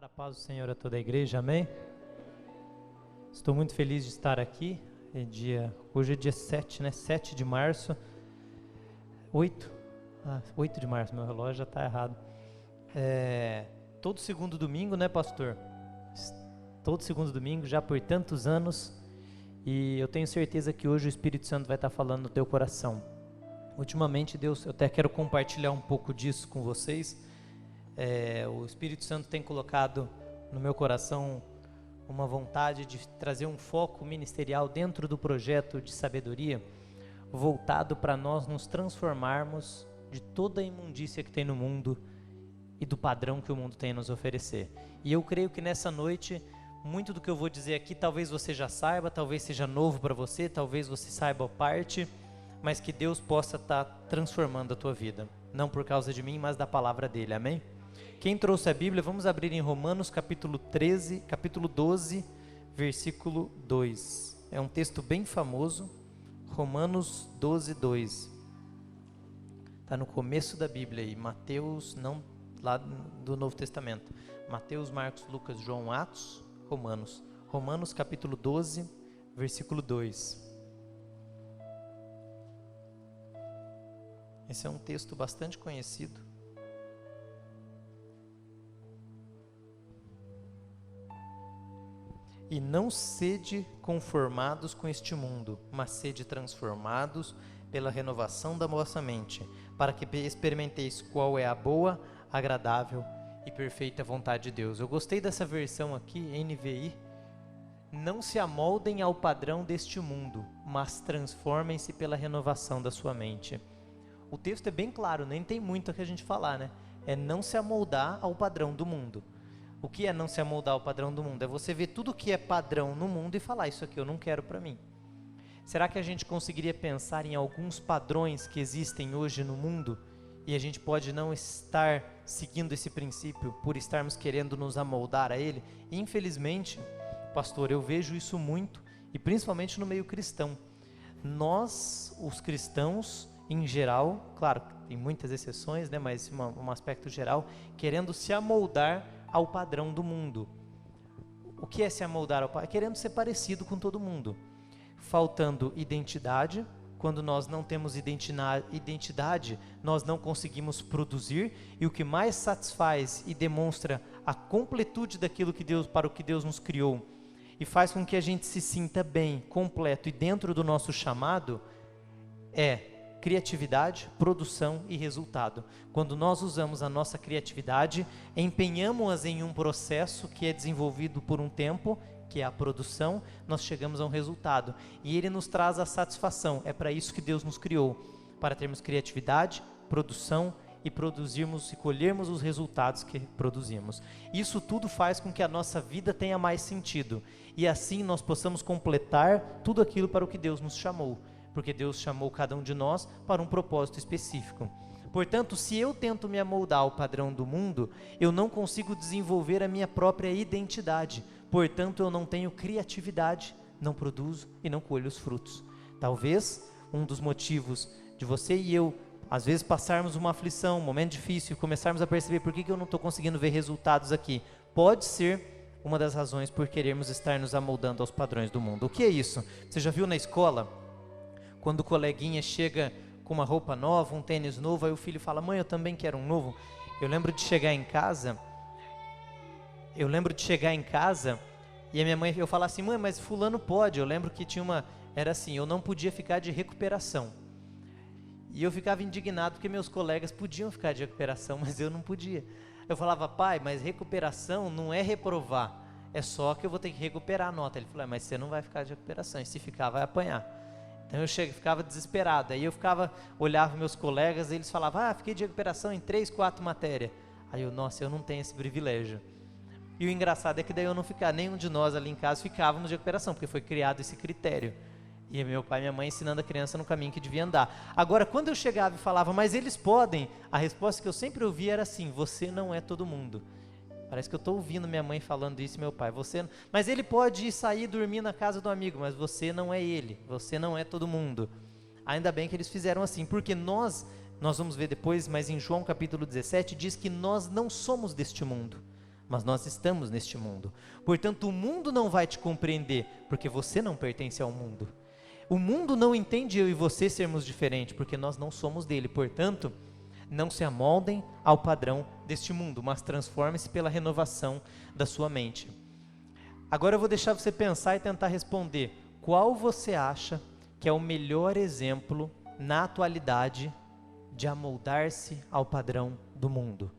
A paz do Senhor a toda a igreja, amém? Estou muito feliz de estar aqui. Hoje é dia 7, né? 7 de março. 8 de março, meu relógio já está errado. Todo segundo domingo, né, pastor? Todo segundo domingo, já por tantos anos. E eu tenho certeza que hoje o Espírito Santo vai estar falando no teu coração. Ultimamente, Deus, eu até quero compartilhar um pouco disso com vocês. O Espírito Santo tem colocado no meu coração uma vontade de trazer um foco ministerial dentro do projeto de sabedoria, voltado para nós nos transformarmos de toda a imundícia que tem no mundo e do padrão que o mundo tem a nos oferecer. E eu creio que nessa noite, muito do que eu vou dizer aqui, talvez você já saiba, talvez seja novo para você, talvez você saiba a parte, mas que Deus possa estar transformando a tua vida. Não por causa de mim, mas da palavra dele, amém? Quem trouxe a Bíblia, vamos abrir em Romanos capítulo 12, versículo 2. É um texto bem famoso, Romanos 12, 2. Está no começo da Bíblia aí, Mateus, não lá do Novo Testamento. Mateus, Marcos, Lucas, João, Atos, Romanos. Romanos capítulo 12, versículo 2. Esse é um texto bastante conhecido. E não sede conformados com este mundo, mas sede transformados pela renovação da vossa mente, para que experimenteis qual é a boa, agradável e perfeita vontade de Deus. Eu gostei dessa versão aqui, NVI. Não se amoldem ao padrão deste mundo, mas transformem-se pela renovação da sua mente. O texto é bem claro, nem tem muito a que a gente falar, né? É não se amoldar ao padrão do mundo. O que é não se amoldar ao padrão do mundo? É você ver tudo que é padrão no mundo e falar, isso aqui eu não quero para mim. Será que a gente conseguiria pensar em alguns padrões que existem hoje no mundo e a gente pode não estar seguindo esse princípio por estarmos querendo nos amoldar a ele? Infelizmente, pastor, eu vejo isso muito e principalmente no meio cristão. Nós, os cristãos, em geral, claro, tem muitas exceções, né, mas um aspecto geral, querendo se amoldar ao padrão do mundo. O que é se amoldar ao padrão? Querendo ser parecido com todo mundo. Faltando identidade. Quando nós não temos identidade, nós não conseguimos produzir. E o que mais satisfaz e demonstra a completude daquilo que Deus, para o que Deus nos criou, e faz com que a gente se sinta bem, completo e dentro do nosso chamado, é criatividade, produção e resultado. Quando nós usamos a nossa criatividade, empenhamos-a em um processo que é desenvolvido por um tempo, que é a produção, nós chegamos a um resultado. E ele nos traz a satisfação. É para isso que Deus nos criou, para termos criatividade, produção e produzirmos e colhermos os resultados que produzimos. Isso tudo faz com que a nossa vida tenha mais sentido. E assim nós possamos completar tudo aquilo para o que Deus nos chamou. Porque Deus chamou cada um de nós para um propósito específico. Portanto, se eu tento me amoldar ao padrão do mundo, eu não consigo desenvolver a minha própria identidade. Portanto, eu não tenho criatividade, não produzo e não colho os frutos. Talvez um dos motivos de você e eu, às vezes, passarmos uma aflição, um momento difícil, e começarmos a perceber por que eu não estou conseguindo ver resultados aqui, pode ser uma das razões por querermos estar nos amoldando aos padrões do mundo. O que é isso? Você já viu na escola? Quando o coleguinha chega com uma roupa nova, um tênis novo, aí o filho fala, mãe, eu também quero um novo. Eu lembro de chegar em casa e a minha mãe, eu falava assim, mãe, mas fulano pode. Eu lembro que era assim, eu não podia ficar de recuperação. E eu ficava indignado porque meus colegas podiam ficar de recuperação, mas eu não podia. Eu falava, pai, mas recuperação não é reprovar, é só que eu vou ter que recuperar a nota. Ele falou, mas você não vai ficar de recuperação, e se ficar, vai apanhar. Então eu ficava desesperado, aí eu olhava meus colegas e eles falavam, fiquei de recuperação em 3, 4 matérias. Aí eu não tenho esse privilégio. E o engraçado é que daí eu não ficava, nenhum de nós ali em casa ficávamos de recuperação, porque foi criado esse critério. E meu pai e minha mãe ensinando a criança no caminho que devia andar. Agora, quando eu chegava e falava, mas eles podem, a resposta que eu sempre ouvia era assim, você não é todo mundo. Parece que eu estou ouvindo minha mãe falando isso, meu pai. Mas ele pode ir sair e dormir na casa do amigo, mas você não é ele, você não é todo mundo. Ainda bem que eles fizeram assim, porque nós vamos ver depois, mas em João capítulo 17 diz que nós não somos deste mundo. mas nós estamos neste mundo. Portanto, o mundo não vai te compreender, porque você não pertence ao mundo. O mundo não entende eu e você sermos diferentes, porque nós não somos dele. Portanto, não se amoldem ao padrão deste mundo, mas transformem-se pela renovação da sua mente. Agora eu vou deixar você pensar e tentar responder. Qual você acha que é o melhor exemplo na atualidade de amoldar-se ao padrão do mundo?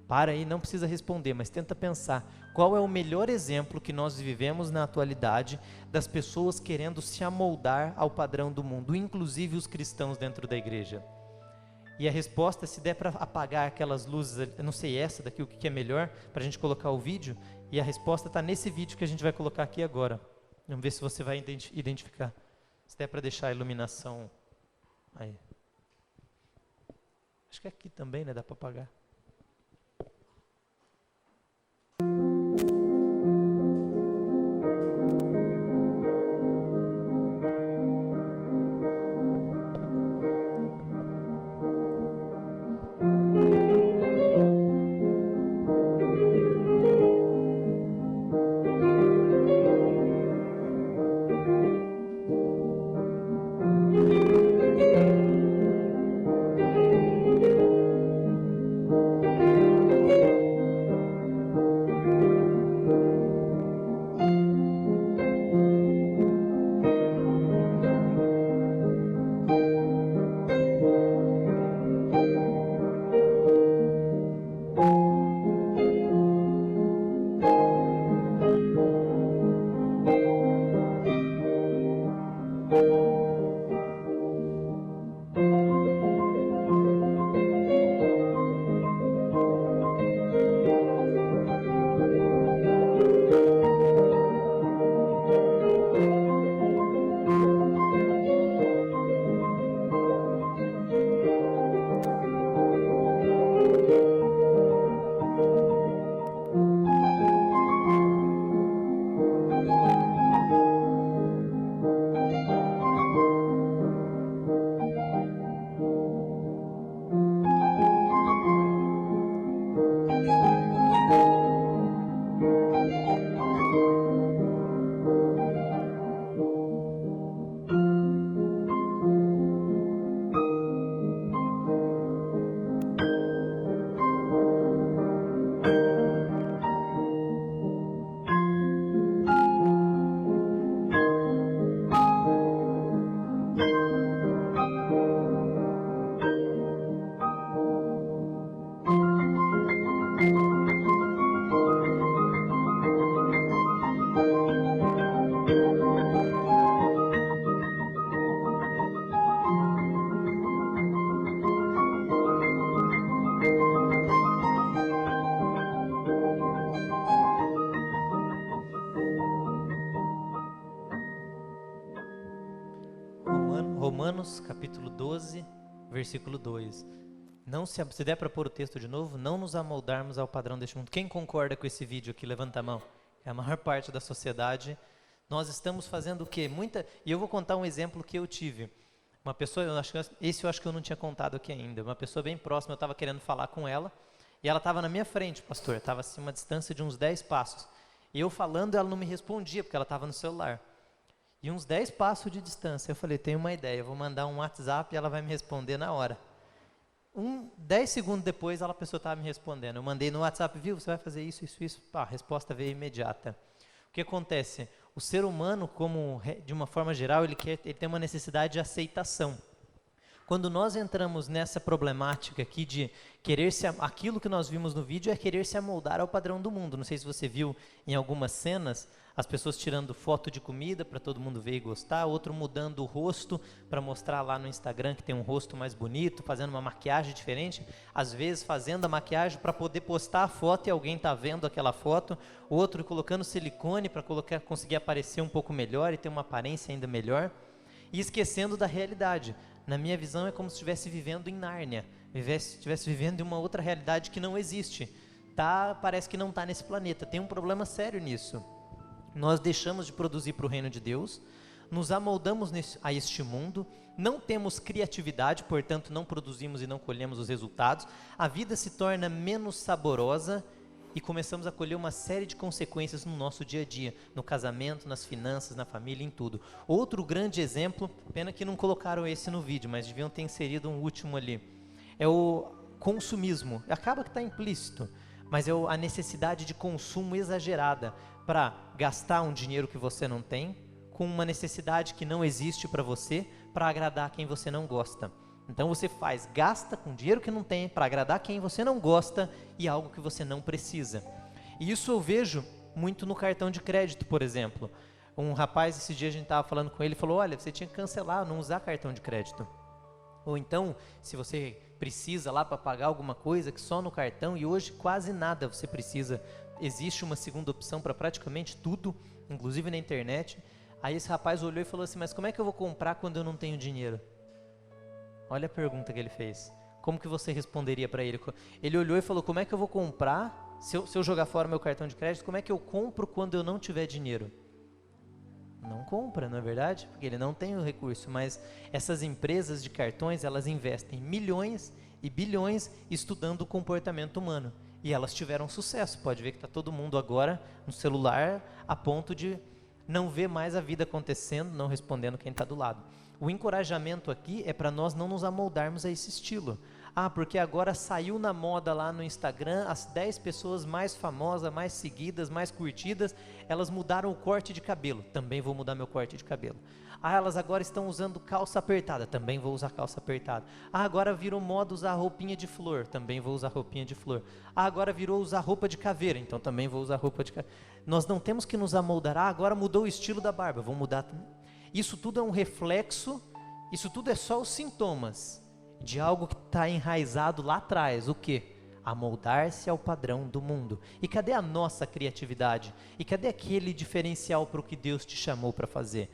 Para aí, não precisa responder, mas tenta pensar. Qual é o melhor exemplo que nós vivemos na atualidade das pessoas querendo se amoldar ao padrão do mundo, inclusive os cristãos dentro da igreja? E a resposta, se der para apagar aquelas luzes, eu não sei essa daqui, o que é melhor, para a gente colocar o vídeo, e a resposta está nesse vídeo que a gente vai colocar aqui agora. Vamos ver se você vai identificar. Se der para deixar a iluminação aí. Acho que aqui também, né? Dá para apagar. Romanos capítulo 12, versículo 2. Não se der para pôr o texto de novo, não nos amoldarmos ao padrão deste mundo. Quem concorda com esse vídeo aqui, levanta a mão. É a maior parte da sociedade. Nós estamos fazendo o quê? E eu vou contar um exemplo que eu tive. Uma pessoa, eu acho que eu não tinha contado aqui ainda. Uma pessoa bem próxima, eu estava querendo falar com ela, e ela estava na minha frente, pastor. Estava assim, uma distância de uns 10 passos. E eu falando, ela não me respondia, porque ela estava no celular. E uns 10 passos de distância, eu falei, tenho uma ideia, eu vou mandar um WhatsApp e ela vai me responder na hora. 10 segundos depois, a pessoa estava me respondendo. Eu mandei no WhatsApp, viu, você vai fazer isso, isso, isso. Pá, a resposta veio imediata. O que acontece? O ser humano, de uma forma geral, ele tem uma necessidade de aceitação. Quando nós entramos nessa problemática aqui de aquilo que nós vimos no vídeo é querer se amoldar ao padrão do mundo. Não sei se você viu em algumas cenas, as pessoas tirando foto de comida para todo mundo ver e gostar, outro mudando o rosto para mostrar lá no Instagram que tem um rosto mais bonito, fazendo uma maquiagem diferente, às vezes fazendo a maquiagem para poder postar a foto e alguém está vendo aquela foto, outro colocando silicone para conseguir aparecer um pouco melhor e ter uma aparência ainda melhor, e esquecendo da realidade. Na minha visão é como se estivesse vivendo em Nárnia, estivesse vivendo em uma outra realidade que não existe. Parece que não está nesse planeta, tem um problema sério nisso. Nós deixamos de produzir para o reino de Deus, nos amoldamos a este mundo, não temos criatividade, portanto não produzimos e não colhemos os resultados, a vida se torna menos saborosa e começamos a colher uma série de consequências no nosso dia a dia, no casamento, nas finanças, na família, em tudo. Outro grande exemplo, pena que não colocaram esse no vídeo, mas deviam ter inserido um último ali, é o consumismo. Acaba que está implícito, mas é a necessidade de consumo exagerada para gastar um dinheiro que você não tem, com uma necessidade que não existe para você, para agradar quem você não gosta. Então você gasta com dinheiro que não tem, para agradar quem você não gosta e algo que você não precisa. E isso eu vejo muito no cartão de crédito, por exemplo. Um rapaz, esse dia a gente estava falando com ele, falou, olha, você tinha que cancelar, não usar cartão de crédito. Ou então, se você precisa lá para pagar alguma coisa, que só no cartão, e hoje quase nada você precisa, existe uma segunda opção para praticamente tudo, inclusive na internet. Aí esse rapaz olhou e falou assim, mas como é que eu vou comprar quando eu não tenho dinheiro? Olha a pergunta que ele fez. Como que você responderia para ele? Ele olhou e falou, como é que eu vou comprar, se eu jogar fora meu cartão de crédito, como é que eu compro quando eu não tiver dinheiro? Não compra, não é verdade? Porque ele não tem o recurso, mas essas empresas de cartões, elas investem milhões e bilhões estudando o comportamento humano. E elas tiveram sucesso. Pode ver que está todo mundo agora no celular a ponto de não ver mais a vida acontecendo, não respondendo quem está do lado. O encorajamento aqui é para nós não nos amoldarmos a esse estilo. Ah, porque agora saiu na moda lá no Instagram, as 10 pessoas mais famosas, mais seguidas, mais curtidas, elas mudaram o corte de cabelo. Também vou mudar meu corte de cabelo. Ah, elas agora estão usando calça apertada. Também vou usar calça apertada. Ah, agora virou moda usar roupinha de flor. Também vou usar roupinha de flor. Ah, agora virou usar roupa de caveira. Então também vou usar roupa de caveira. Nós não temos que nos amoldar. Ah, agora mudou o estilo da barba. Vou mudar. Isso tudo é um reflexo, isso tudo é só os sintomas de algo que está enraizado lá atrás. O quê? Amoldar-se ao padrão do mundo. E cadê a nossa criatividade? E cadê aquele diferencial para o que Deus te chamou para fazer?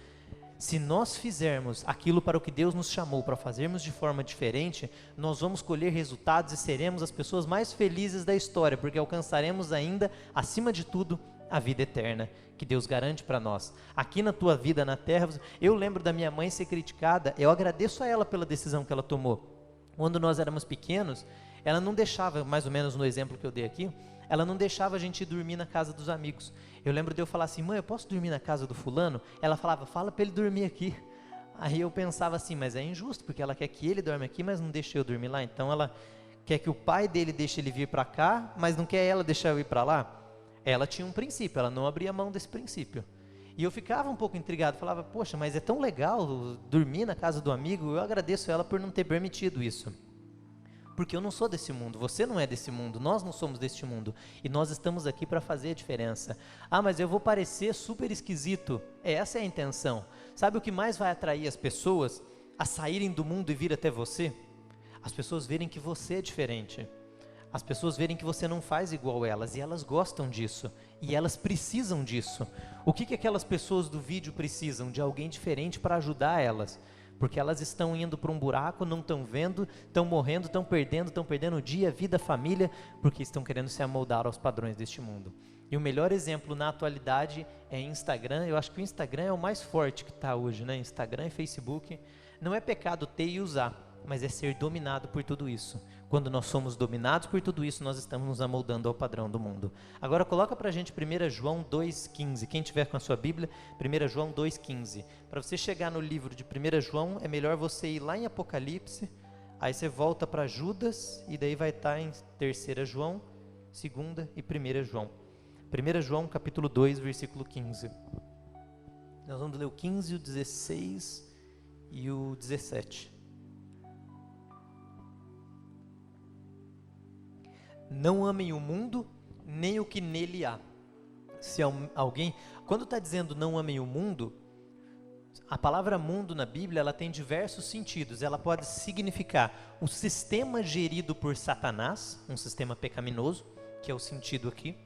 Se nós fizermos aquilo para o que Deus nos chamou para fazermos de forma diferente, nós vamos colher resultados e seremos as pessoas mais felizes da história, porque alcançaremos ainda, acima de tudo, a vida eterna, que Deus garante para nós. Aqui na tua vida, na terra, eu lembro da minha mãe ser criticada, eu agradeço a ela pela decisão que ela tomou. Quando nós éramos pequenos, ela não deixava, mais ou menos no exemplo que eu dei aqui, ela não deixava a gente ir dormir na casa dos amigos. Eu lembro de eu falar assim, mãe, eu posso dormir na casa do fulano? Ela falava, fala para ele dormir aqui. Aí eu pensava assim, mas é injusto, porque ela quer que ele dorme aqui, mas não deixa eu dormir lá. Então ela quer que o pai dele deixe ele vir para cá, mas não quer ela deixar eu ir para lá. Ela tinha um princípio, ela não abria mão desse princípio. E eu ficava um pouco intrigado, falava, poxa, mas é tão legal dormir na casa do amigo, eu agradeço ela por não ter permitido isso. Porque eu não sou desse mundo, você não é desse mundo, nós não somos deste mundo. E nós estamos aqui para fazer a diferença. Ah, mas eu vou parecer super esquisito. Essa é a intenção. Sabe o que mais vai atrair as pessoas a saírem do mundo e vir até você? As pessoas verem que você é diferente. As pessoas verem que você não faz igual elas, e elas gostam disso, e elas precisam disso. O que aquelas pessoas do vídeo precisam? De alguém diferente para ajudar elas, porque elas estão indo para um buraco, não estão vendo, estão morrendo, estão perdendo o dia, a vida, a família, porque estão querendo se amoldar aos padrões deste mundo. E o melhor exemplo na atualidade é Instagram. Eu acho que o Instagram é o mais forte que está hoje, né? Instagram e Facebook. Não é pecado ter e usar, mas é ser dominado por tudo isso. Quando nós somos dominados por tudo isso, nós estamos nos amoldando ao padrão do mundo. Agora coloca pra gente 1 João 2,15. Quem tiver com a sua Bíblia, 1 João 2,15. Para você chegar no livro de 1 João, é melhor você ir lá em Apocalipse, aí você volta para Judas, e daí vai estar em 3 João, 2 e 1 João. 1 João capítulo 2, versículo 15. Nós vamos ler o 15, o 16 e o 17. Não amem o mundo, nem o que nele há. Se alguém, quando está dizendo não amem o mundo, a palavra mundo na Bíblia, ela tem diversos sentidos. Ela pode significar o sistema gerido por Satanás, um sistema pecaminoso, que é o sentido aqui,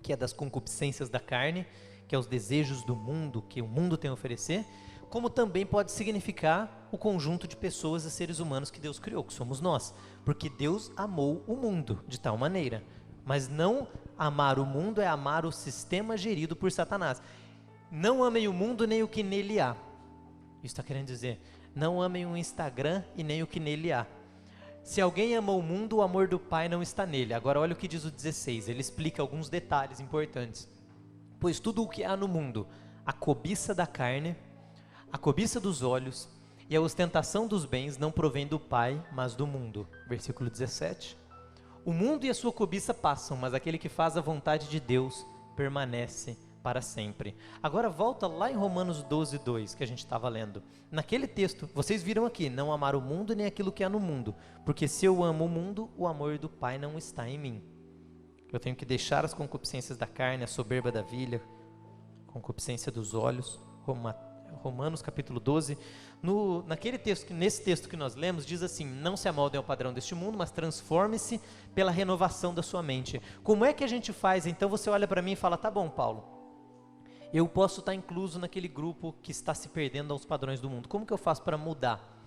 que é das concupiscências da carne, que é os desejos do mundo, que o mundo tem a oferecer, como também pode significar o conjunto de pessoas e seres humanos que Deus criou, que somos nós. Porque Deus amou o mundo de tal maneira. Mas não amar o mundo é amar o sistema gerido por Satanás. Não amem o mundo nem o que nele há. Isso está querendo dizer, não amem o Instagram e nem o que nele há. Se alguém ama o mundo, o amor do Pai não está nele. Agora olha o que diz o 16, ele explica alguns detalhes importantes. Pois tudo o que há no mundo, a cobiça da carne, a cobiça dos olhos e a ostentação dos bens não provém do Pai, mas do mundo. Versículo 17. O mundo e a sua cobiça passam, mas aquele que faz a vontade de Deus permanece para sempre. Agora volta lá em Romanos 12, 2, que a gente estava lendo. Naquele texto, vocês viram aqui, não amar o mundo nem aquilo que há no mundo, porque se eu amo o mundo, o amor do Pai não está em mim. Eu tenho que deixar as concupiscências da carne, a soberba da vilha, concupiscência dos olhos. Romanos capítulo 12, nesse texto que nós lemos, diz assim: não se amoldem ao padrão deste mundo, mas transforme-se pela renovação da sua mente. Como é que a gente faz? Então você olha para mim e fala, tá bom, Paulo, eu posso estar incluso naquele grupo que está se perdendo aos padrões do mundo. Como que eu faço para mudar?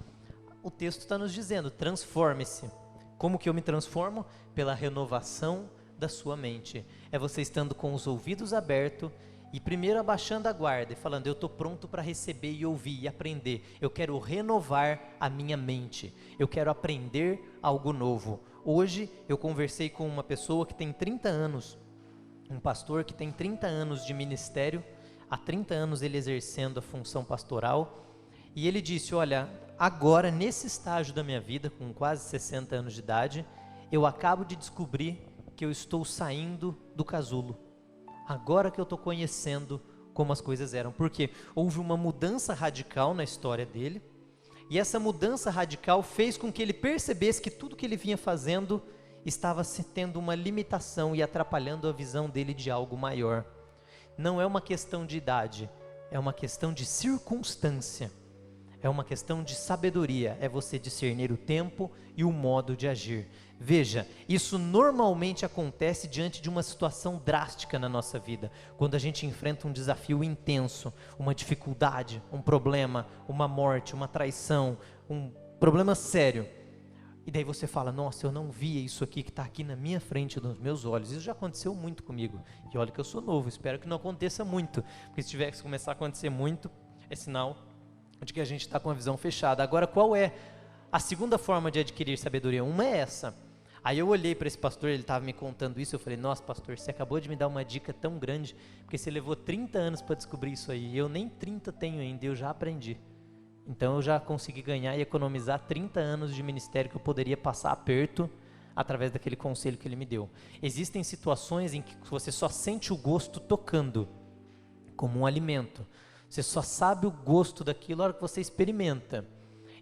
O texto está nos dizendo, transforme-se. Como que eu me transformo? Pela renovação da sua mente. É você estando com os ouvidos abertos e primeiro abaixando a guarda e falando, eu estou pronto para receber e ouvir e aprender. Eu quero renovar a minha mente. Eu quero aprender algo novo. Hoje eu conversei com uma pessoa que tem 30 anos, um pastor que tem 30 anos de ministério, há 30 anos ele exercendo a função pastoral, e ele disse, olha, agora nesse estágio da minha vida, com quase 60 anos de idade, eu acabo de descobrir que eu estou saindo do casulo. Agora que eu estou conhecendo como as coisas eram, porque houve uma mudança radical na história dele, e essa mudança radical fez com que ele percebesse que tudo que ele vinha fazendo estava tendo uma limitação e atrapalhando a visão dele de algo maior. Não é uma questão de idade, é uma questão de circunstância, é uma questão de sabedoria, é você discernir o tempo e o modo de agir. Veja, isso normalmente acontece diante de uma situação drástica na nossa vida, quando a gente enfrenta um desafio intenso, uma dificuldade, um problema, uma morte, uma traição, um problema sério. E daí você fala, nossa, eu não via isso aqui que está aqui na minha frente, nos meus olhos. Isso já aconteceu muito comigo. E olha que eu sou novo, espero que não aconteça muito. Porque se tiver que começar a acontecer muito, é sinal de que a gente está com a visão fechada. Agora, qual é a segunda forma de adquirir sabedoria? Uma é essa. Aí eu olhei para esse pastor, ele estava me contando isso, eu falei, nossa pastor, você acabou de me dar uma dica tão grande, porque você levou 30 anos para descobrir isso aí. E eu nem 30 tenho ainda, eu já aprendi. Então eu já consegui ganhar e economizar 30 anos de ministério que eu poderia passar aperto através daquele conselho que ele me deu. Existem situações em que você só sente o gosto tocando, como um alimento. Você só sabe o gosto daquilo na hora que você experimenta.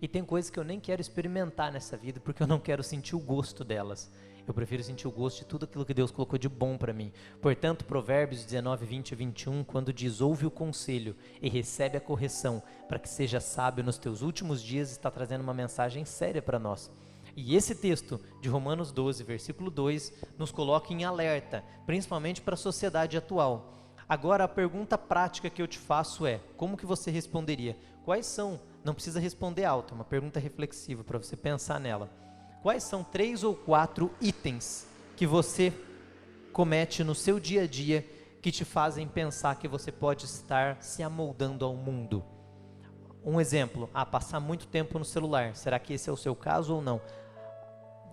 E tem coisas que eu nem quero experimentar nessa vida, porque eu não quero sentir o gosto delas. Eu prefiro sentir o gosto de tudo aquilo que Deus colocou de bom para mim. Portanto, Provérbios 19, 20 e 21, quando diz, ouve o conselho e recebe a correção, para que seja sábio nos teus últimos dias, está trazendo uma mensagem séria para nós. E esse texto de Romanos 12, versículo 2, nos coloca em alerta, principalmente para a sociedade atual. Agora, a pergunta prática que eu te faço é, como que você responderia? Quais são, não precisa responder alto, é uma pergunta reflexiva para você pensar nela. Quais são 3 ou 4 itens que você comete no seu dia a dia que te fazem pensar que você pode estar se amoldando ao mundo? Um exemplo, passar muito tempo no celular. Será que esse é o seu caso ou não?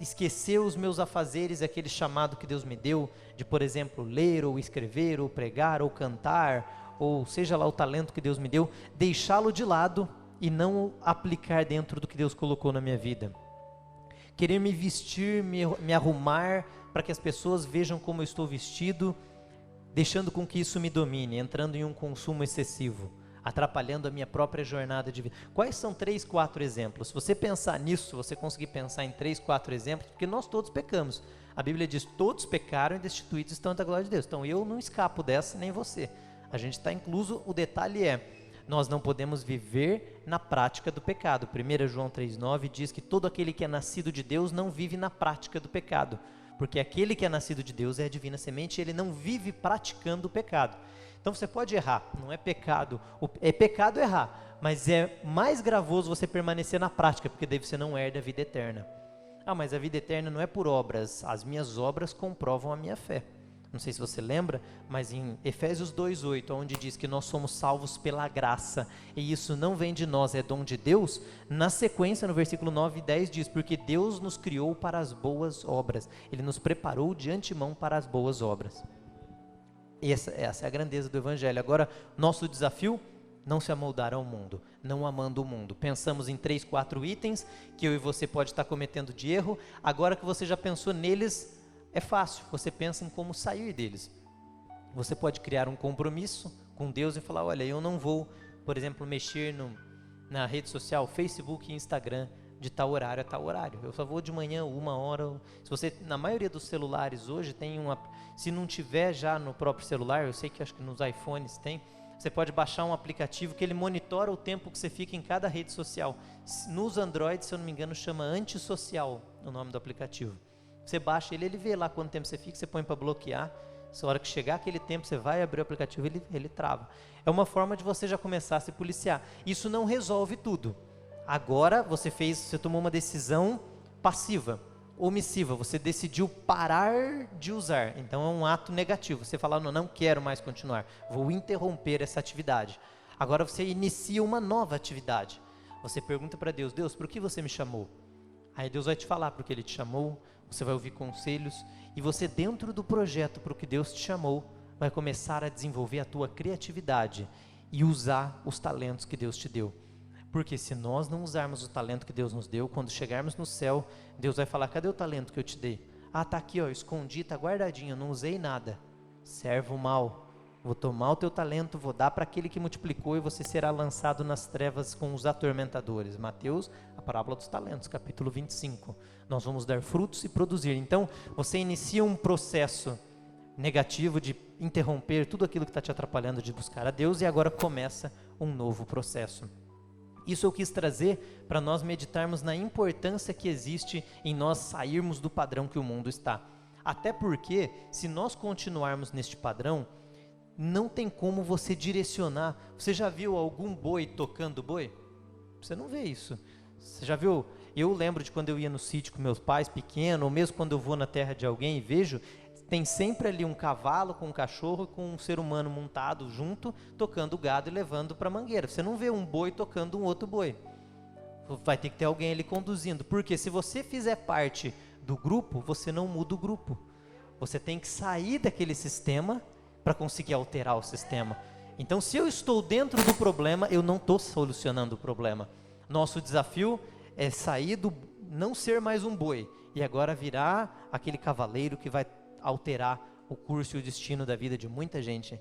Esquecer os meus afazeres, aquele chamado que Deus me deu de, por exemplo, ler ou escrever ou pregar ou cantar, ou seja lá o talento que Deus me deu, deixá-lo de lado e não aplicar dentro do que Deus colocou na minha vida. Querer me vestir, me arrumar para que as pessoas vejam como eu estou vestido, deixando com que isso me domine, entrando em um consumo excessivo, atrapalhando a minha própria jornada de vida. Quais são 3, 4 exemplos? Se você pensar nisso, se você conseguir pensar em 3, 4 exemplos, porque nós todos pecamos. A Bíblia diz, todos pecaram e destituídos estão da glória de Deus. Então eu não escapo dessa, nem você. A gente está incluso, o detalhe é, nós não podemos viver na prática do pecado. 1 João 3,9 diz que todo aquele que é nascido de Deus não vive na prática do pecado, porque aquele que é nascido de Deus é a divina semente e ele não vive praticando o pecado. Então você pode errar, não é pecado, é pecado errar, mas é mais gravoso você permanecer na prática, porque daí você não herda a vida eterna. Mas a vida eterna não é por obras, as minhas obras comprovam a minha fé. Não sei se você lembra, mas em Efésios 2:8, onde diz que nós somos salvos pela graça, e isso não vem de nós, é dom de Deus. Na sequência, no versículo 9 e 10 diz, porque Deus nos criou para as boas obras, Ele nos preparou de antemão para as boas obras. Essa é a grandeza do Evangelho. Agora, nosso desafio, não se amoldar ao mundo, não amando o mundo. Pensamos em 3, 4 itens, que eu e você pode estar cometendo de erro. Agora que você já pensou neles, é fácil, você pensa em como sair deles. Você pode criar um compromisso com Deus e falar, olha, eu não vou, por exemplo, mexer na rede social, Facebook e Instagram, de tal horário a tal horário. Eu só vou de manhã, 1 hora. Se você, na maioria dos celulares hoje, tem se não tiver já no próprio celular, eu sei que acho que nos iPhones tem, você pode baixar um aplicativo que ele monitora o tempo que você fica em cada rede social. Nos Android, se eu não me engano, chama Antissocial, o nome do aplicativo. Você baixa ele vê lá quanto tempo você fica, você põe para bloquear. Se a hora que chegar aquele tempo, você vai abrir o aplicativo, ele trava. É uma forma de você já começar a se policiar. Isso não resolve tudo. Agora você tomou uma decisão passiva, omissiva. Você decidiu parar de usar. Então é um ato negativo. Você fala, não quero mais continuar. Vou interromper essa atividade. Agora você inicia uma nova atividade. Você pergunta para Deus, por que você me chamou? Aí Deus vai te falar porque Ele te chamou. Você vai ouvir conselhos e você, dentro do projeto para o que Deus te chamou, vai começar a desenvolver a tua criatividade e usar os talentos que Deus te deu. Porque se nós não usarmos o talento que Deus nos deu, quando chegarmos no céu, Deus vai falar, cadê o talento que eu te dei? Ah, tá aqui, escondi, tá guardadinho, não usei nada. Servo mal. Vou tomar o teu talento, vou dar para aquele que multiplicou e você será lançado nas trevas com os atormentadores. Mateus, a parábola dos talentos, capítulo 25. Nós vamos dar frutos e produzir. Então, você inicia um processo negativo de interromper tudo aquilo que está te atrapalhando de buscar a Deus e agora começa um novo processo. Isso eu quis trazer para nós meditarmos na importância que existe em nós sairmos do padrão que o mundo está. Até porque, se nós continuarmos neste padrão, não tem como você direcionar. Você já viu algum boi tocando boi? Você não vê isso. Você já viu? Eu lembro de quando eu ia no sítio com meus pais pequeno, ou mesmo quando eu vou na terra de alguém e vejo, tem sempre ali um cavalo com um cachorro com um ser humano montado junto, tocando o gado e levando para a mangueira. Você não vê um boi tocando um outro boi. Vai ter que ter alguém ali conduzindo. Porque se você fizer parte do grupo, você não muda o grupo. Você tem que sair daquele sistema para conseguir alterar o sistema. Então, se eu estou dentro do problema, eu não estou solucionando o problema. Nosso desafio é sair não ser mais um boi e agora virar aquele cavaleiro que vai alterar o curso e o destino da vida de muita gente.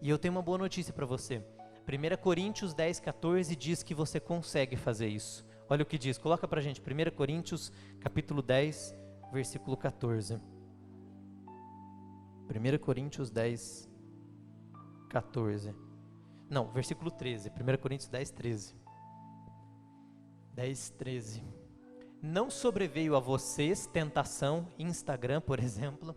E eu tenho uma boa notícia para você. 1 Coríntios 10:14 diz que você consegue fazer isso. Olha o que diz, coloca para a gente, 1 Coríntios capítulo 10, versículo 14. 1 Coríntios 10, 14. Não, versículo 13. 1 Coríntios 10, 13. 10, 13. Não sobreveio a vocês tentação, Instagram, por exemplo,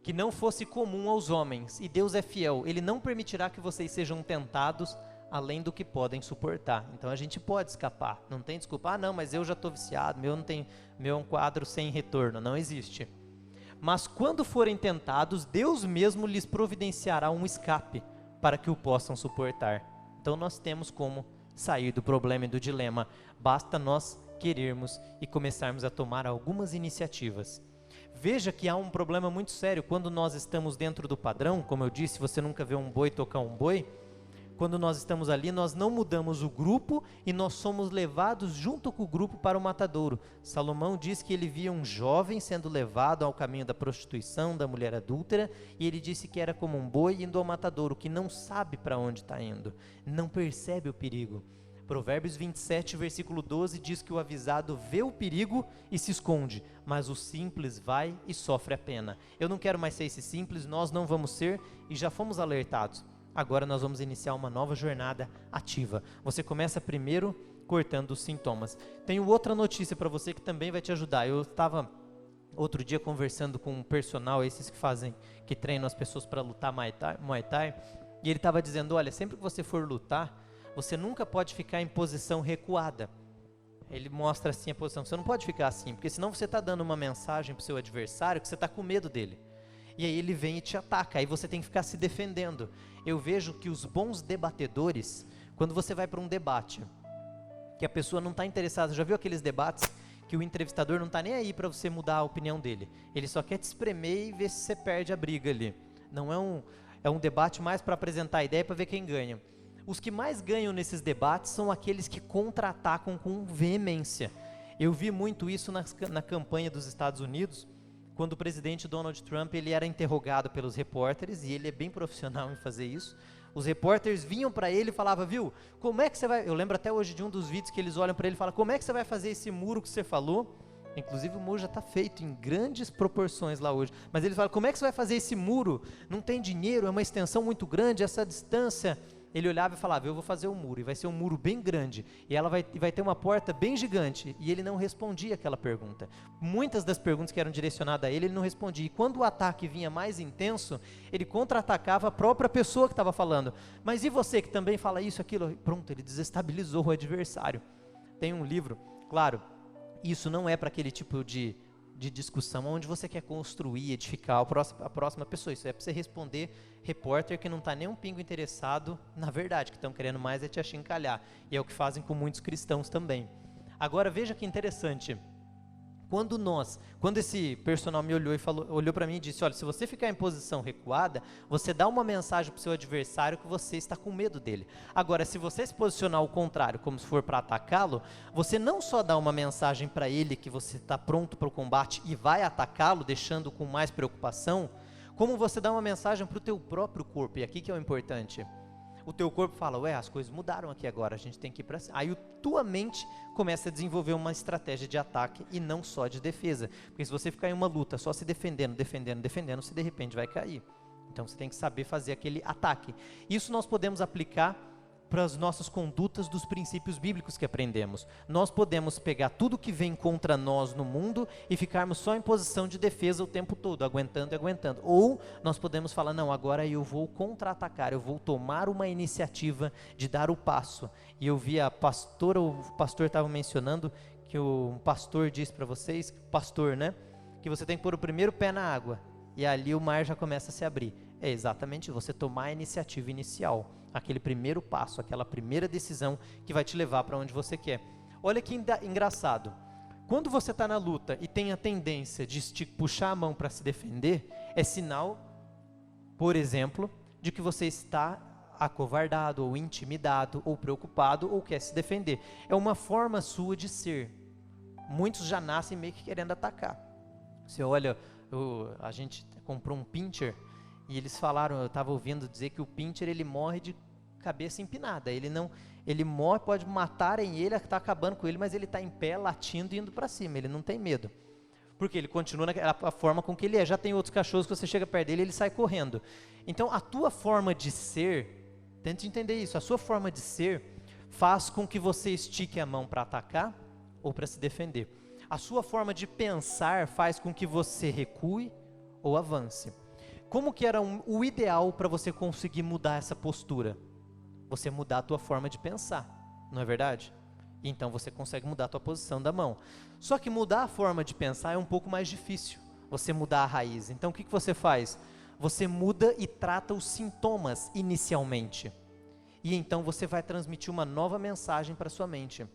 que não fosse comum aos homens. E Deus é fiel. Ele não permitirá que vocês sejam tentados além do que podem suportar. Então a gente pode escapar. Não tem desculpa. Ah, não, mas eu já estou viciado. Meu é um quadro sem retorno. Não existe. Mas quando forem tentados, Deus mesmo lhes providenciará um escape para que o possam suportar. Então nós temos como sair do problema e do dilema. Basta nós querermos e começarmos a tomar algumas iniciativas. Veja que há um problema muito sério quando nós estamos dentro do padrão. Como eu disse, você nunca vê um boi tocar um boi. Quando nós estamos ali, nós não mudamos o grupo e nós somos levados junto com o grupo para o matadouro. Salomão diz que ele via um jovem sendo levado ao caminho da prostituição, da mulher adúltera, e ele disse que era como um boi indo ao matadouro, que não sabe para onde está indo, não percebe o perigo. Provérbios 27, versículo 12, diz que o avisado vê o perigo e se esconde, mas o simples vai e sofre a pena. Eu não quero mais ser esse simples, nós não vamos ser e já fomos alertados. Agora nós vamos iniciar uma nova jornada ativa. Você começa primeiro cortando os sintomas. Tenho outra notícia para você que também vai te ajudar. Eu estava outro dia conversando com um personal, esses que treinam as pessoas para lutar Muay Thai, e ele estava dizendo, olha, sempre que você for lutar, você nunca pode ficar em posição recuada. Ele mostra assim a posição, você não pode ficar assim, porque senão você está dando uma mensagem para o seu adversário que você está com medo dele. E aí ele vem e te ataca, aí você tem que ficar se defendendo. Eu vejo que os bons debatedores, quando você vai para um debate, que a pessoa não está interessada, já viu aqueles debates que o entrevistador não está nem aí para você mudar a opinião dele, ele só quer te espremer e ver se você perde a briga ali. Não é um debate mais para apresentar a ideia, para ver quem ganha. Os que mais ganham nesses debates são aqueles que contra-atacam com veemência. Eu vi muito isso na campanha dos Estados Unidos, quando o presidente Donald Trump ele era interrogado pelos repórteres, e ele é bem profissional em fazer isso. Os repórteres vinham para ele e falavam, viu, como é que você vai... Eu lembro até hoje de um dos vídeos que eles olham para ele e falam, como é que você vai fazer esse muro que você falou? Inclusive o muro já está feito em grandes proporções lá hoje. Mas ele fala, como é que você vai fazer esse muro? Não tem dinheiro, é uma extensão muito grande, essa distância... Ele olhava e falava, eu vou fazer um muro, e vai ser um muro bem grande, e ela vai ter uma porta bem gigante, e ele não respondia aquela pergunta. Muitas das perguntas que eram direcionadas a ele não respondia, e quando o ataque vinha mais intenso, ele contra-atacava a própria pessoa que estava falando. Mas e você que também fala isso, aquilo? Pronto, ele desestabilizou o adversário. Tem um livro, claro, isso não é para aquele tipo de discussão onde você quer construir, edificar a próxima pessoa. Isso é para você responder repórter que não está nem um pingo interessado na verdade, que estão querendo mais é te achincalhar. E é o que fazem com muitos cristãos também. Agora veja que interessante. Quando esse personal me olhou para mim e disse, olha, se você ficar em posição recuada, você dá uma mensagem para o seu adversário que você está com medo dele. Agora, se você se posicionar ao contrário, como se for para atacá-lo, você não só dá uma mensagem para ele que você está pronto para o combate e vai atacá-lo, deixando com mais preocupação, como você dá uma mensagem para o teu próprio corpo, e aqui que é o importante. O teu corpo fala, ué, as coisas mudaram aqui agora, a gente tem que ir para cima. Aí tua mente começa a desenvolver uma estratégia de ataque e não só de defesa. Porque se você ficar em uma luta só se defendendo, você de repente vai cair. Então você tem que saber fazer aquele ataque. Isso nós podemos aplicar para as nossas condutas dos princípios bíblicos que aprendemos. Nós podemos pegar tudo que vem contra nós no mundo e ficarmos só em posição de defesa o tempo todo, aguentando e aguentando. Ou nós podemos falar, não, agora eu vou contra-atacar, eu vou tomar uma iniciativa de dar o passo. E eu vi o pastor estava mencionando que um pastor disse para vocês, que você tem que pôr o primeiro pé na água e ali o mar já começa a se abrir. É exatamente você tomar a iniciativa inicial, aquele primeiro passo, aquela primeira decisão que vai te levar para onde você quer. Olha que engraçado, quando você está na luta e tem a tendência de puxar a mão para se defender, é sinal, por exemplo, de que você está acovardado, ou intimidado, ou preocupado, ou quer se defender. É uma forma sua de ser. Muitos já nascem meio que querendo atacar. Você olha, a gente comprou um pincher, e eles falaram, eu estava ouvindo dizer que o pincher ele morre de cabeça empinada. Ele morre, pode matarem ele, está acabando com ele, mas ele está em pé, latindo e indo para cima. Ele não tem medo. Porque ele continua a forma com que ele é. Já tem outros cachorros que você chega perto dele e ele sai correndo. Então a tua forma de ser, tente entender isso, a sua forma de ser faz com que você estique a mão para atacar ou para se defender. A sua forma de pensar faz com que você recue ou avance. Como que era o ideal para você conseguir mudar essa postura? Você mudar a tua forma de pensar, não é verdade? Então você consegue mudar a tua posição da mão. Só que mudar a forma de pensar é um pouco mais difícil, você mudar a raiz. Então o que você faz? Você muda e trata os sintomas inicialmente. E então você vai transmitir uma nova mensagem para sua mente.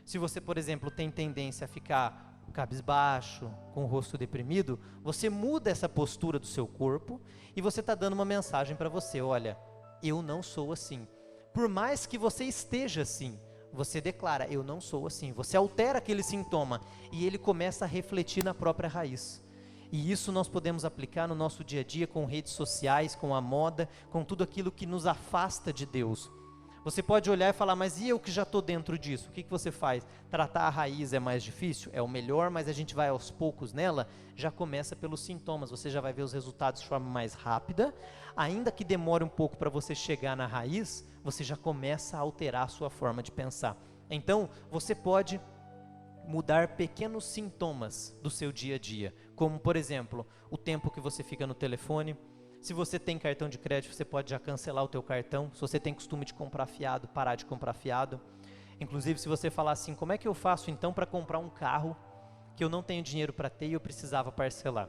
Se você, por exemplo, tem tendência a ficar cabisbaixo, com o rosto deprimido, você muda essa postura do seu corpo e você está dando uma mensagem para você, olha, eu não sou assim. Por mais que você esteja assim, você declara, eu não sou assim. Você altera aquele sintoma e ele começa a refletir na própria raiz. E isso nós podemos aplicar no nosso dia a dia com redes sociais, com a moda, com tudo aquilo que nos afasta de Deus. Você pode olhar e falar, mas e eu que já estou dentro disso? O que você faz? Tratar a raiz é mais difícil? É o melhor, mas a gente vai aos poucos nela, já começa pelos sintomas, você já vai ver os resultados de forma mais rápida, ainda que demore um pouco para você chegar na raiz, você já começa a alterar a sua forma de pensar. Então, você pode mudar pequenos sintomas do seu dia a dia, como por exemplo, o tempo que você fica no telefone. Se você tem cartão de crédito, você pode já cancelar o teu cartão. Se você tem costume de comprar fiado, parar de comprar fiado. Inclusive, se você falar assim, como é que eu faço então para comprar um carro que eu não tenho dinheiro para ter e eu precisava parcelar?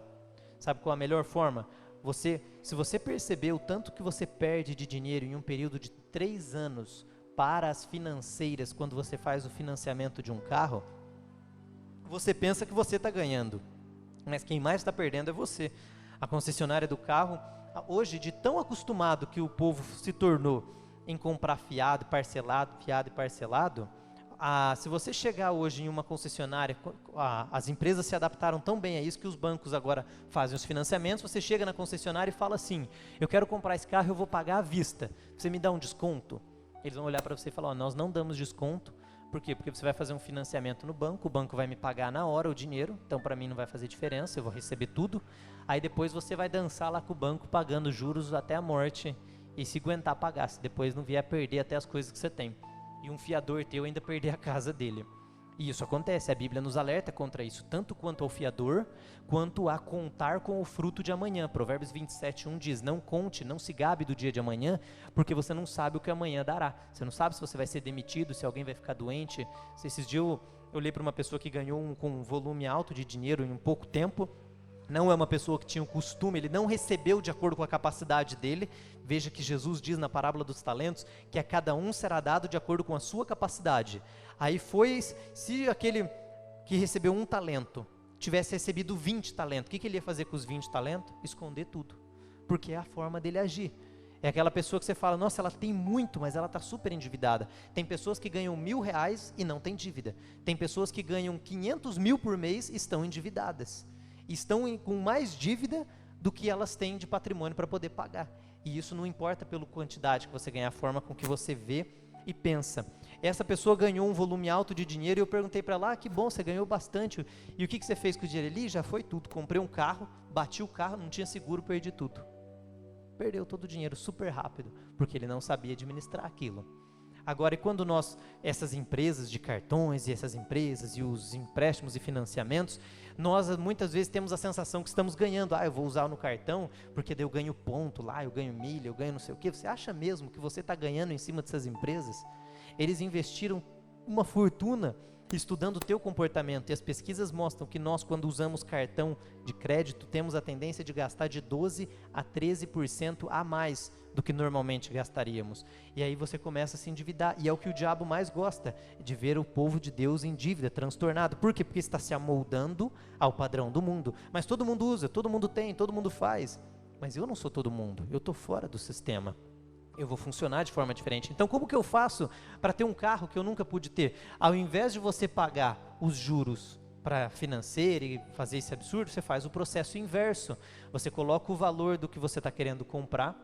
Sabe qual a melhor forma? se você perceber o tanto que você perde de dinheiro em um período de 3 anos para as financeiras, quando você faz o financiamento de um carro, você pensa que você está ganhando, mas quem mais está perdendo é você. A concessionária do carro, hoje, de tão acostumado que o povo se tornou em comprar fiado e parcelado, se você chegar hoje em uma concessionária, as empresas se adaptaram tão bem a isso que os bancos agora fazem os financiamentos. Você chega na concessionária e fala assim: eu quero comprar esse carro, eu vou pagar à vista, você me dá um desconto? Eles vão olhar para você e falar: nós não damos desconto. Por quê? Porque você vai fazer um financiamento no banco, o banco vai me pagar na hora o dinheiro, então para mim não vai fazer diferença, eu vou receber tudo. Aí depois você vai dançar lá com o banco pagando juros até a morte, e se aguentar pagar, se depois não vier a perder até as coisas que você tem. E um fiador teu ainda perder a casa dele. E isso acontece, a Bíblia nos alerta contra isso, tanto quanto ao fiador, quanto a contar com o fruto de amanhã. Provérbios 27:1 diz: não conte, não se gabe do dia de amanhã, porque você não sabe o que amanhã dará. Você não sabe se você vai ser demitido, se alguém vai ficar doente. Esses dias eu olhei para uma pessoa que ganhou com um volume alto de dinheiro em um pouco tempo. Não é uma pessoa que tinha um costume, ele não recebeu de acordo com a capacidade dele. Veja que Jesus diz na parábola dos talentos que a cada um será dado de acordo com a sua capacidade. Aí se aquele que recebeu 1 talento tivesse recebido 20 talentos, o que ele ia fazer com os 20 talentos? Esconder tudo, porque é a forma dele agir. É aquela pessoa que você fala: nossa, ela tem muito, mas ela está super endividada. Tem pessoas que ganham R$1.000 e não tem dívida. Tem pessoas que ganham 500 mil por mês e estão endividadas. Estão com mais dívida do que elas têm de patrimônio para poder pagar. E isso não importa pela quantidade que você ganhar, a forma com que você vê e pensa. Essa pessoa ganhou um volume alto de dinheiro e eu perguntei para ela: que bom, você ganhou bastante. E o que você fez com o dinheiro? Ele: já foi tudo. Comprei um carro, bati o carro, não tinha seguro, perdi tudo. Perdeu todo o dinheiro super rápido, porque ele não sabia administrar aquilo. Agora, e quando essas empresas de cartões e essas empresas e os empréstimos e financiamentos, nós muitas vezes temos a sensação que estamos ganhando. Eu vou usar no cartão, porque daí eu ganho ponto lá, eu ganho milha, eu ganho não sei o quê. Você acha mesmo que você está ganhando em cima dessas empresas? Eles investiram uma fortuna estudando o teu comportamento, e as pesquisas mostram que nós, quando usamos cartão de crédito, temos a tendência de gastar de 12% a 13% a mais do que normalmente gastaríamos. E aí você começa a se endividar, e é o que o diabo mais gosta, de ver o povo de Deus em dívida, transtornado. Por quê? Porque está se amoldando ao padrão do mundo. Mas todo mundo usa, todo mundo tem, todo mundo faz. Mas eu não sou todo mundo, eu estou fora do sistema. Eu vou funcionar de forma diferente. Então, como que eu faço para ter um carro que eu nunca pude ter? Ao invés de você pagar os juros para financeira e fazer esse absurdo, você faz o processo inverso. Você coloca o valor do que você está querendo comprar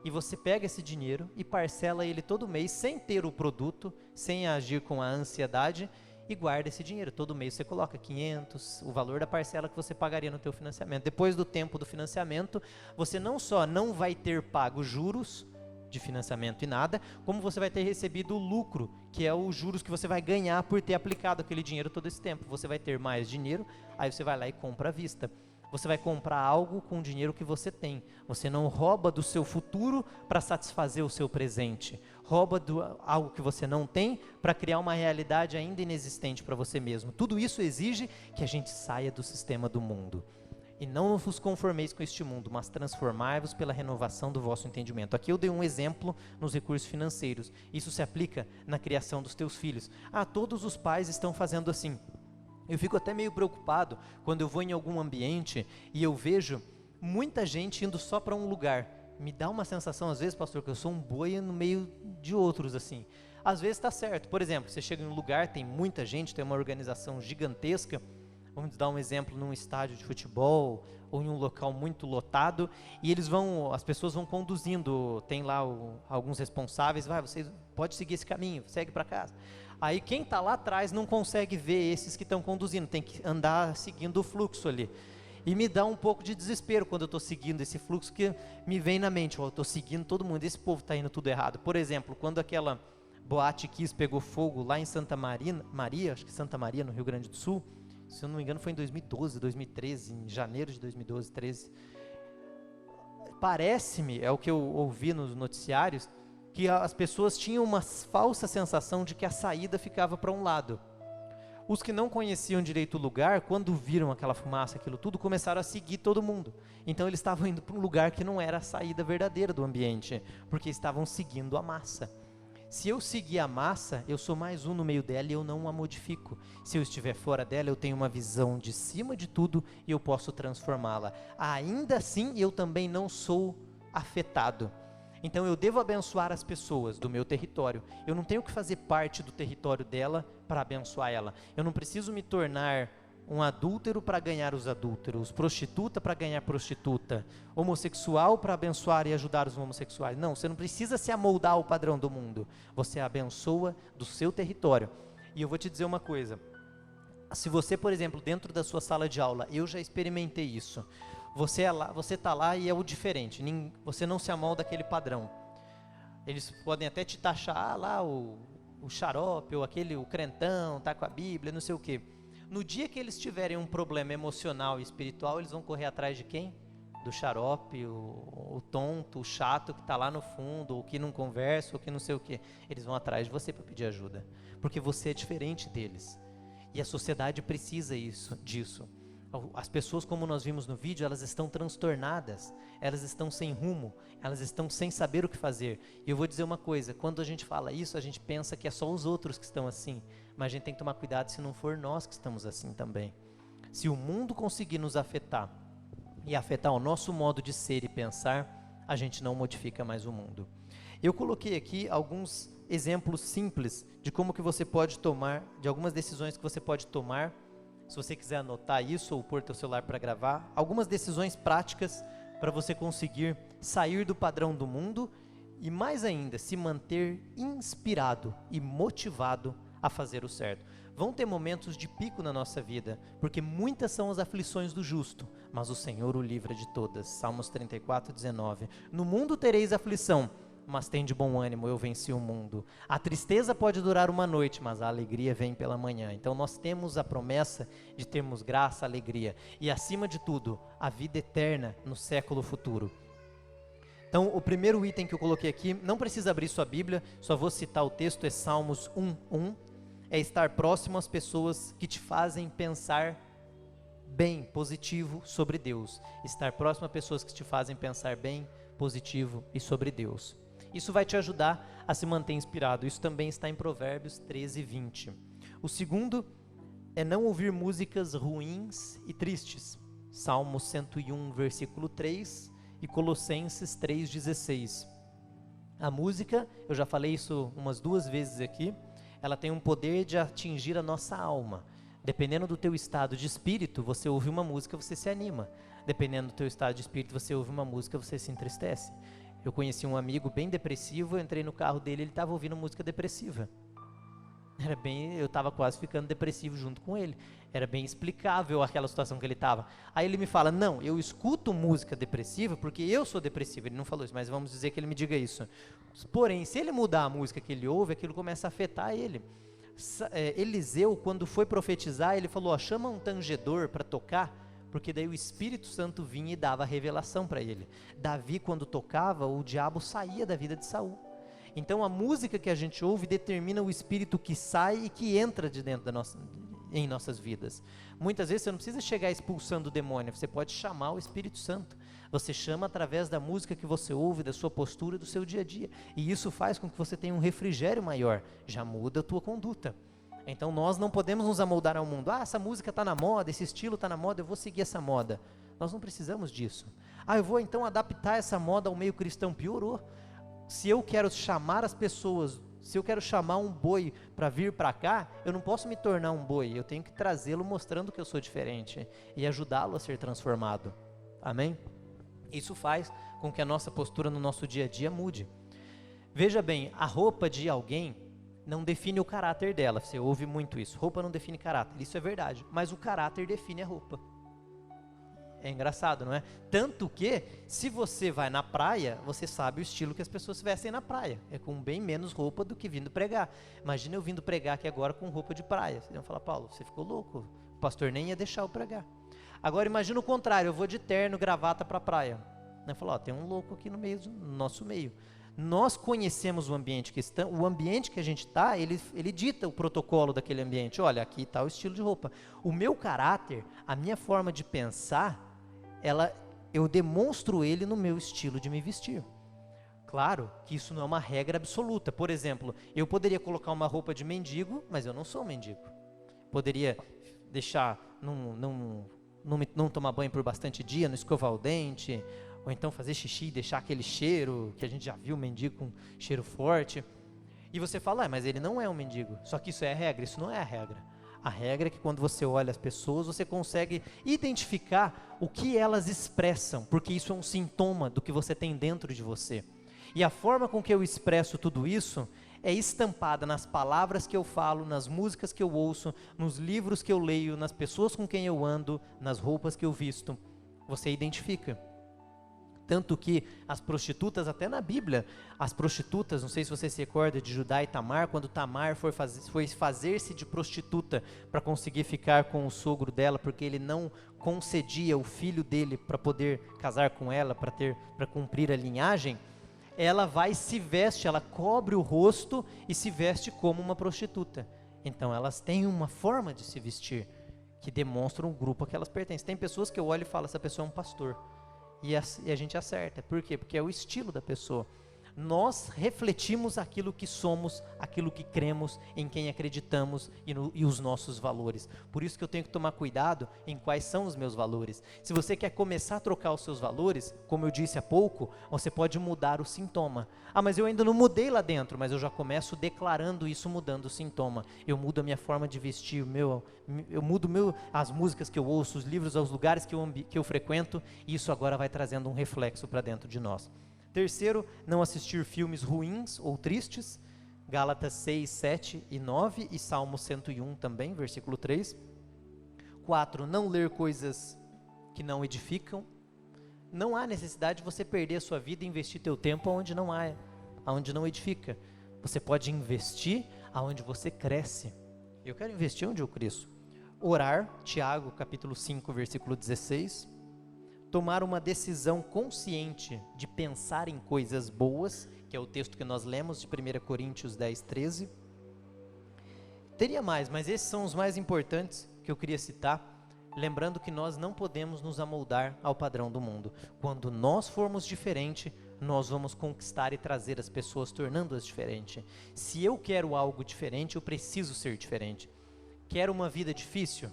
e você pega esse dinheiro e parcela ele todo mês, sem ter o produto, sem agir com a ansiedade, e guarda esse dinheiro. Todo mês você coloca 500, o valor da parcela que você pagaria no teu financiamento. Depois do tempo do financiamento, você não só não vai ter pago juros de financiamento e nada, como você vai ter recebido o lucro, que é os juros que você vai ganhar por ter aplicado aquele dinheiro todo esse tempo. Você vai ter mais dinheiro, aí você vai lá e compra à vista. Você vai comprar algo com o dinheiro que você tem. Você não rouba do seu futuro para satisfazer o seu presente. Rouba algo que você não tem para criar uma realidade ainda inexistente para você mesmo. Tudo isso exige que a gente saia do sistema do mundo. E não vos conformeis com este mundo, mas transformai-vos pela renovação do vosso entendimento. Aqui eu dei um exemplo nos recursos financeiros. Isso se aplica na criação dos teus filhos. Todos os pais estão fazendo assim. Eu fico até meio preocupado quando eu vou em algum ambiente e eu vejo muita gente indo só para um lugar. Me dá uma sensação, às vezes, pastor, que eu sou um boi no meio de outros, assim. Às vezes está certo. Por exemplo, você chega em um lugar, tem muita gente, tem uma organização gigantesca. Vamos dar um exemplo num estádio de futebol ou em um local muito lotado, e as pessoas vão conduzindo, tem lá alguns responsáveis, você pode seguir esse caminho, segue para casa. Aí quem está lá atrás não consegue ver esses que estão conduzindo, tem que andar seguindo o fluxo ali. E me dá um pouco de desespero quando eu estou seguindo esse fluxo, que me vem na mente: eu estou seguindo todo mundo, esse povo está indo tudo errado. Por exemplo, quando aquela Boate Kiss pegou fogo lá em Santa Maria, acho que Santa Maria, no Rio Grande do Sul, se eu não me engano foi em 2012, 2013, em janeiro de 2012, 13. Parece-me, é o que eu ouvi nos noticiários, que as pessoas tinham uma falsa sensação de que a saída ficava para um lado. Os que não conheciam direito o lugar, quando viram aquela fumaça, aquilo tudo, começaram a seguir todo mundo. Então eles estavam indo para um lugar que não era a saída verdadeira do ambiente, porque estavam seguindo a massa. Se eu seguir a massa, eu sou mais um no meio dela e eu não a modifico. Se eu estiver fora dela, eu tenho uma visão de cima de tudo e eu posso transformá-la. Ainda assim, eu também não sou afetado. Então eu devo abençoar as pessoas do meu território. Eu não tenho que fazer parte do território dela para abençoar ela. Eu não preciso me tornar um adúltero para ganhar os adúlteros, prostituta para ganhar prostituta, homossexual para abençoar e ajudar os homossexuais. Não, você não precisa se amoldar ao padrão do mundo. Você abençoa do seu território. E eu vou te dizer uma coisa. Se você, por exemplo, dentro da sua sala de aula, eu já experimentei isso. Você está lá e é o diferente. Você não se amolda àquele padrão. Eles podem até te taxar, lá o xarope, ou o crentão, tá com a Bíblia, não sei o quê. No dia que eles tiverem um problema emocional e espiritual, eles vão correr atrás de quem? Do xarope, o tonto, o chato que está lá no fundo, ou que não conversa, ou que não sei o quê. Eles vão atrás de você para pedir ajuda, porque você é diferente deles. E a sociedade precisa disso. As pessoas, como nós vimos no vídeo, elas estão transtornadas, elas estão sem rumo, elas estão sem saber o que fazer. E eu vou dizer uma coisa, quando a gente fala isso, a gente pensa que é só os outros que estão assim, mas a gente tem que tomar cuidado se não for nós que estamos assim também. Se o mundo conseguir nos afetar e afetar o nosso modo de ser e pensar, a gente não modifica mais o mundo. Eu coloquei aqui alguns exemplos simples de como que você pode tomar, de algumas decisões que você pode tomar. Se você quiser anotar isso ou pôr teu celular para gravar, algumas decisões práticas para você conseguir sair do padrão do mundo e, mais ainda, se manter inspirado e motivado a fazer o certo. Vão ter momentos de pico na nossa vida, porque muitas são as aflições do justo, mas o Senhor o livra de todas. Salmos 34:19. No mundo tereis aflição, mas tem de bom ânimo, eu venci o mundo. A tristeza pode durar uma noite, mas a alegria vem pela manhã. Então nós temos a promessa de termos graça, alegria e, acima de tudo, a vida eterna no século futuro. Então o primeiro item que eu coloquei aqui, não precisa abrir sua Bíblia, só vou citar o texto, é Salmos 1:1. É estar próximo às pessoas que te fazem pensar bem, positivo sobre Deus. Estar próximo a pessoas que te fazem pensar bem, positivo e sobre Deus. Isso vai te ajudar a se manter inspirado. Isso também está em Provérbios 13:20. O segundo é não ouvir músicas ruins e tristes. Salmo 101, versículo 3 e Colossenses 3:16. A música, eu já falei isso umas 2 vezes aqui, ela tem um poder de atingir a nossa alma. Dependendo do teu estado de espírito, você ouve uma música, você se anima. Dependendo do teu estado de espírito, você ouve uma música, você se entristece. Eu conheci um amigo bem depressivo, eu entrei no carro dele, ele estava ouvindo música depressiva. Eu estava quase ficando depressivo junto com ele. Era bem explicável aquela situação que ele estava. Aí ele me fala, não, eu escuto música depressiva porque eu sou depressivo. Ele não falou isso, mas vamos dizer que ele me diga isso. Porém, se ele mudar a música que ele ouve, aquilo começa a afetar ele. Eliseu, quando foi profetizar, ele falou, chama um tangedor para tocar, porque daí o Espírito Santo vinha e dava revelação para ele. Davi, quando tocava, o diabo saía da vida de Saul. Então a música que a gente ouve determina o espírito que sai e que entra de dentro em nossas vidas. Muitas vezes você não precisa chegar expulsando o demônio, você pode chamar o Espírito Santo. Você chama através da música que você ouve, da sua postura, do seu dia a dia. E isso faz com que você tenha um refrigério maior, já muda a tua conduta. Então nós não podemos nos amoldar ao mundo. Essa música está na moda, esse estilo está na moda, eu vou seguir essa moda. Nós não precisamos disso. Eu vou então adaptar essa moda ao meio cristão. Piorou. Se eu quero chamar as pessoas, se eu quero chamar um boi para vir para cá, eu não posso me tornar um boi, eu tenho que trazê-lo mostrando que eu sou diferente e ajudá-lo a ser transformado. Amém? Isso faz com que a nossa postura no nosso dia a dia mude. Veja bem, a roupa de alguém não define o caráter dela. Você ouve muito isso, roupa não define caráter, isso é verdade, mas o caráter define a roupa. É engraçado, não é? Tanto que, se você vai na praia, você sabe o estilo que as pessoas vestem na praia. É com bem menos roupa do que vindo pregar. Imagina eu vindo pregar aqui agora com roupa de praia. Vocês vão falar, Paulo, você ficou louco. O pastor nem ia deixar eu pregar. Agora imagina o contrário, eu vou de terno, gravata para a praia. Eu falo, tem um louco aqui no nosso meio. Nós conhecemos o ambiente que está, o ambiente que a gente está, ele dita o protocolo daquele ambiente. Olha, aqui está o estilo de roupa. O meu caráter, a minha forma de pensar, eu demonstro ele no meu estilo de me vestir. Claro que isso não é uma regra absoluta. Por exemplo, eu poderia colocar uma roupa de mendigo, mas eu não sou mendigo. Poderia deixar, não tomar banho por bastante dia, não escovar o dente, ou então fazer xixi e deixar aquele cheiro, que a gente já viu, mendigo com cheiro forte. E você fala, mas ele não é um mendigo. Só que isso é a regra, isso não é a regra. A regra é que quando você olha as pessoas, você consegue identificar o que elas expressam, porque isso é um sintoma do que você tem dentro de você. E a forma com que eu expresso tudo isso é estampada nas palavras que eu falo, nas músicas que eu ouço, nos livros que eu leio, nas pessoas com quem eu ando, nas roupas que eu visto. Você identifica. Tanto que as prostitutas, até na Bíblia, as prostitutas, não sei se você se recorda de Judá e Tamar, quando Tamar foi fazer-se de prostituta para conseguir ficar com o sogro dela, porque ele não concedia o filho dele para poder casar com ela, para cumprir a linhagem, ela vai e se veste, ela cobre o rosto e se veste como uma prostituta. Então elas têm uma forma de se vestir que demonstra um grupo a que elas pertencem. Tem pessoas que eu olho e falo, essa pessoa é um pastor. E a gente acerta. Por quê? Porque é o estilo da pessoa. Nós refletimos aquilo que somos, aquilo que cremos, em quem acreditamos e os nossos valores. Por isso que eu tenho que tomar cuidado em quais são os meus valores. Se você quer começar a trocar os seus valores, como eu disse há pouco, você pode mudar o sintoma. Mas eu ainda não mudei lá dentro, mas eu já começo declarando isso, mudando o sintoma. Eu mudo a minha forma de vestir, eu mudo as músicas que eu ouço, os livros, os lugares que eu frequento, e isso agora vai trazendo um reflexo para dentro de nós. Terceiro, não assistir filmes ruins ou tristes, Gálatas 6, 7 e 9 e Salmo 101 também, versículo 3. 4, não ler coisas que não edificam. Não há necessidade de você perder a sua vida e investir teu tempo onde não edifica. Você pode investir aonde você cresce. Eu quero investir onde eu cresço. Orar, Tiago capítulo 5, versículo 16. Tomar uma decisão consciente de pensar em coisas boas, que é o texto que nós lemos de 1 Coríntios 10, 13. Teria mais, mas esses são os mais importantes que eu queria citar, lembrando que nós não podemos nos amoldar ao padrão do mundo. Quando nós formos diferente, nós vamos conquistar e trazer as pessoas, tornando-as diferentes. Se eu quero algo diferente, eu preciso ser diferente. Quero uma vida difícil?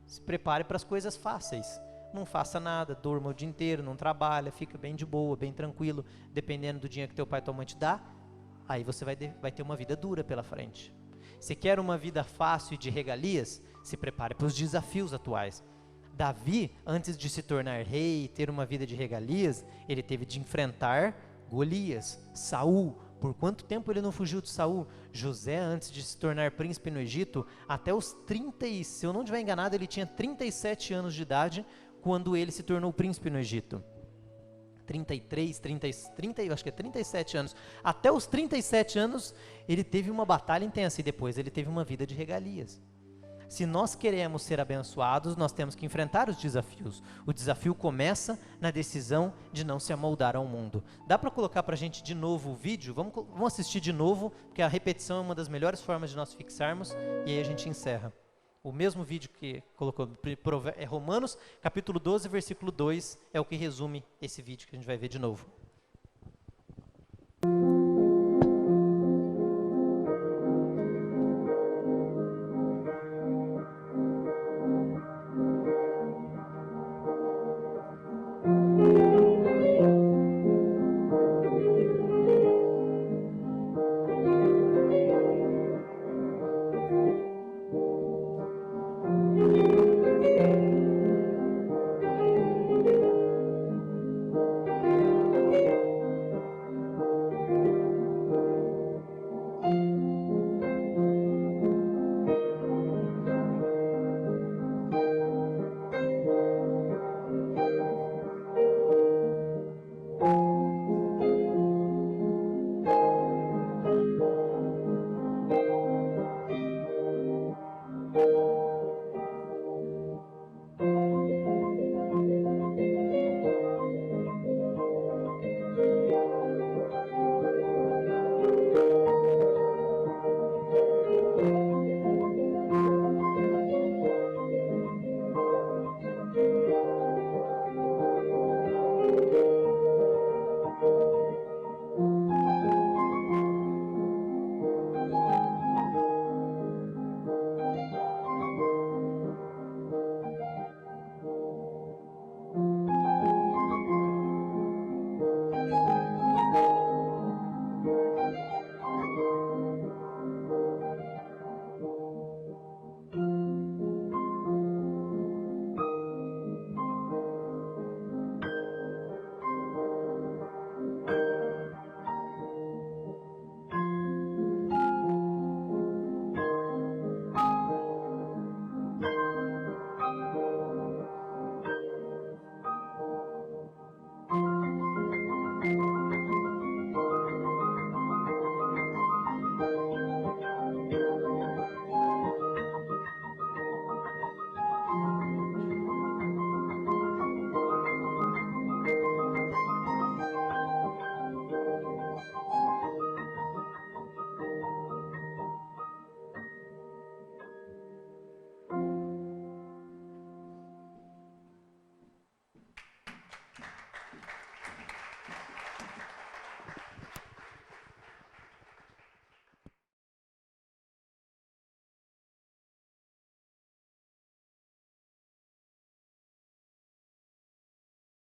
Se prepare para as coisas fáceis. Não faça nada, durma o dia inteiro, não trabalha, fica bem de boa, bem tranquilo, dependendo do dinheiro que teu pai e tua mãe te dá, aí você vai ter uma vida dura pela frente. Se quer uma vida fácil e de regalias, se prepare para os desafios atuais. Davi, antes de se tornar rei e ter uma vida de regalias, ele teve de enfrentar Golias, Saul. Por quanto tempo ele não fugiu de Saul? José, antes de se tornar príncipe no Egito, até os 30, se eu não estiver enganado, ele tinha 37 anos de idade, quando ele se tornou príncipe no Egito. 37 anos. Até os 37 anos, ele teve uma batalha intensa e depois ele teve uma vida de regalias. Se nós queremos ser abençoados, nós temos que enfrentar os desafios. O desafio começa na decisão de não se amoldar ao mundo. Dá para colocar para a gente de novo o vídeo? Vamos assistir de novo, porque a repetição é uma das melhores formas de nós fixarmos, e aí a gente encerra. O mesmo vídeo que colocou é Romanos, capítulo 12, versículo 2, é o que resume esse vídeo que a gente vai ver de novo.